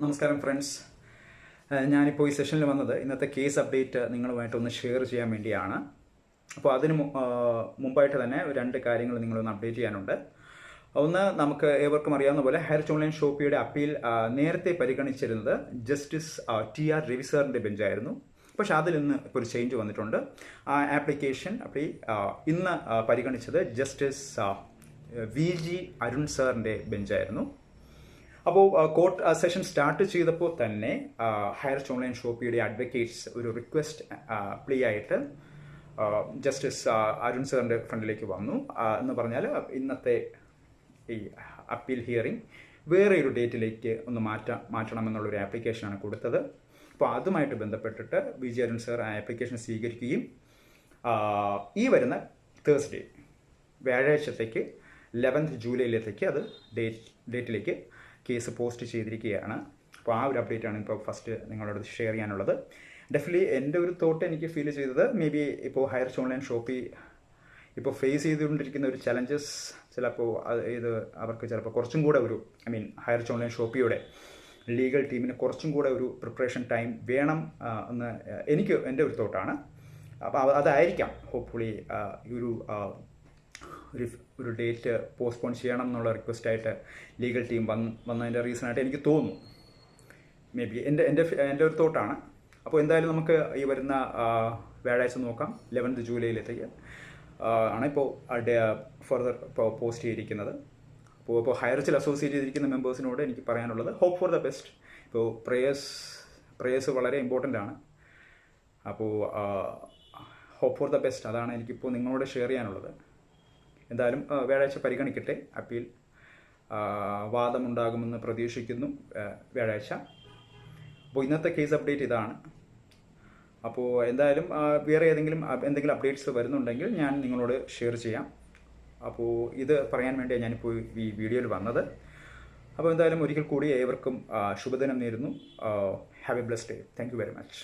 നമസ്കാരം ഫ്രണ്ട്സ്, ഞാനിപ്പോൾ ഈ സെഷനിൽ വന്നത് ഇന്നത്തെ കേസ് അപ്ഡേറ്റ് നിങ്ങളുമായിട്ടൊന്ന് ഷെയർ ചെയ്യാൻ വേണ്ടിയാണ്. അപ്പോൾ അതിന് മുമ്പായിട്ട് തന്നെ രണ്ട് കാര്യങ്ങൾ നിങ്ങളൊന്ന് അപ്ഡേറ്റ് ചെയ്യാനുണ്ട്. ഒന്ന്, നമുക്ക് ഏവർക്കും അറിയാവുന്ന പോലെ ഹൈറേഞ്ച് ഓൺലൈൻ ഷോപ്പിയുടെ അപ്പീൽ നേരത്തെ പരിഗണിച്ചിരുന്നത് ജസ്റ്റിസ് TR രവി സാറിൻ്റെ ബെഞ്ചായിരുന്നു. പക്ഷേ അതിൽ ഇന്ന് ഇപ്പോൾ ഒരു ചേഞ്ച് വന്നിട്ടുണ്ട്. ആ ആപ്ലിക്കേഷൻ ഇന്ന് പരിഗണിച്ചത് ജസ്റ്റിസ് VG അരുൺ സാറിൻ്റെ ബെഞ്ചായിരുന്നു. അപ്പോൾ കോർട്ട് സെഷൻ സ്റ്റാർട്ട് ചെയ്തപ്പോൾ തന്നെ ഹൈറേഞ്ച് ഓൺലൈൻ ഷോപ്പിയുടെ അഡ്വക്കേറ്റ്സ് ഒരു റിക്വസ്റ്റ് പ്ലീ ആയിട്ട് ജസ്റ്റിസ് അരുൺ സാറിൻ്റെ ഫ്രണ്ടിലേക്ക് വന്നു. എന്ന് പറഞ്ഞാൽ ഇന്നത്തെ ഈ അപ്പീൽ ഹിയറിംഗ് വേറെ ഒരു ഡേറ്റിലേക്ക് ഒന്ന് മാറ്റണമെന്നുള്ളൊരു ആപ്ലിക്കേഷനാണ് കൊടുത്തത്. അപ്പോൾ അതുമായിട്ട് ബന്ധപ്പെട്ടിട്ട് VG അരുൺ സാർ ആ ആപ്ലിക്കേഷൻ സ്വീകരിക്കുകയും ഈ വരുന്ന തേഴ്സ്ഡേ വ്യാഴാഴ്ചത്തേക്ക് 11th ജൂലൈയിലേക്ക് അത് ഡേറ്റിലേക്ക് കേസ് പോസ്റ്റ് ചെയ്തിരിക്കുകയാണ്. അപ്പോൾ ആ ഒരു അപ്ഡേറ്റാണ് ഇപ്പോൾ ഫസ്റ്റ് നിങ്ങളോട് ഷെയർ ചെയ്യാനുള്ളത്. ഡെഫിനറ്റ്ലി എൻ്റെ ഒരു തോട്ട് എനിക്ക് ഫീൽ ചെയ്തത്, മേ ബി ഇപ്പോൾ ഹൈറേഞ്ച് ഓൺലൈൻ ഷോപ്പി ഇപ്പോൾ ഫേസ് ചെയ്തുകൊണ്ടിരിക്കുന്ന ഒരു ചലഞ്ചസ് ചിലപ്പോൾ ഇത് അവർക്ക് ചിലപ്പോൾ കുറച്ചും കൂടെ ഒരു ഹൈറേഞ്ച് ഓൺലൈൻ ഷോപ്പിയുടെ ലീഗൽ ടീമിന് കുറച്ചും കൂടെ ഒരു പ്രിപ്പറേഷൻ ടൈം വേണം എന്ന് എൻ്റെ ഒരു തോട്ടാണ്. അപ്പോൾ അതായിരിക്കാം ഹോപ്പ്ഫുള്ളി ഒരു ഡേറ്റ് പോസ്റ്റ്പോൺ ചെയ്യണം എന്നുള്ള റിക്വസ്റ്റായിട്ട് ലീഗൽ ടീം വന്നതിൻ്റെ റീസണായിട്ട് എനിക്ക് തോന്നുന്നു. മേ ബി എൻ്റെ ഒരു തോട്ടാണ്. അപ്പോൾ എന്തായാലും നമുക്ക് ഈ വരുന്ന വ്യാഴാഴ്ച നോക്കാം. 11th ജൂലൈയിലേക്ക് ആണ് ഇപ്പോൾ ഫർദർ പോസ്റ്റ് ചെയ്തിരിക്കുന്നത്. ഇപ്പോൾ ഹൈറേഞ്ചിൽ അസോസിയേറ്റ് ചെയ്തിരിക്കുന്ന മെമ്പേഴ്സിനോട് എനിക്ക് പറയാനുള്ളത്, ഹോപ്പ് ഫോർ ദ ബെസ്റ്റ്. ഇപ്പോൾ പ്രേയേഴ്സ് വളരെ ഇമ്പോർട്ടൻ്റ് ആണ്. അപ്പോൾ ഹോപ്പ് ഫോർ ദ ബെസ്റ്റ്, അതാണ് എനിക്കിപ്പോൾ നിങ്ങളോട് ഷെയർ ചെയ്യാനുള്ളത്. എന്തായാലും വ്യാഴാഴ്ച പരിഗണിക്കട്ടെ. അപ്പീൽ വാദമുണ്ടാകുമെന്ന് പ്രതീക്ഷിക്കുന്നു വ്യാഴാഴ്ച. അപ്പോൾ ഇന്നത്തെ കേസ് അപ്ഡേറ്റ് ഇതാണ്. അപ്പോൾ എന്തായാലും വേറെ എന്തെങ്കിലും അപ്ഡേറ്റ്സ് വരുന്നുണ്ടെങ്കിൽ ഞാൻ നിങ്ങളോട് ഷെയർ ചെയ്യാം. അപ്പോൾ ഇത് പറയാൻ വേണ്ടിയാണ് ഞാനിപ്പോൾ ഈ വീഡിയോയിൽ വന്നത്. അപ്പോൾ എന്തായാലും ഒരിക്കൽ കൂടി ഏവർക്കും ശുഭദിനം നേരുന്നു. Have A blessed day. Thank you very much.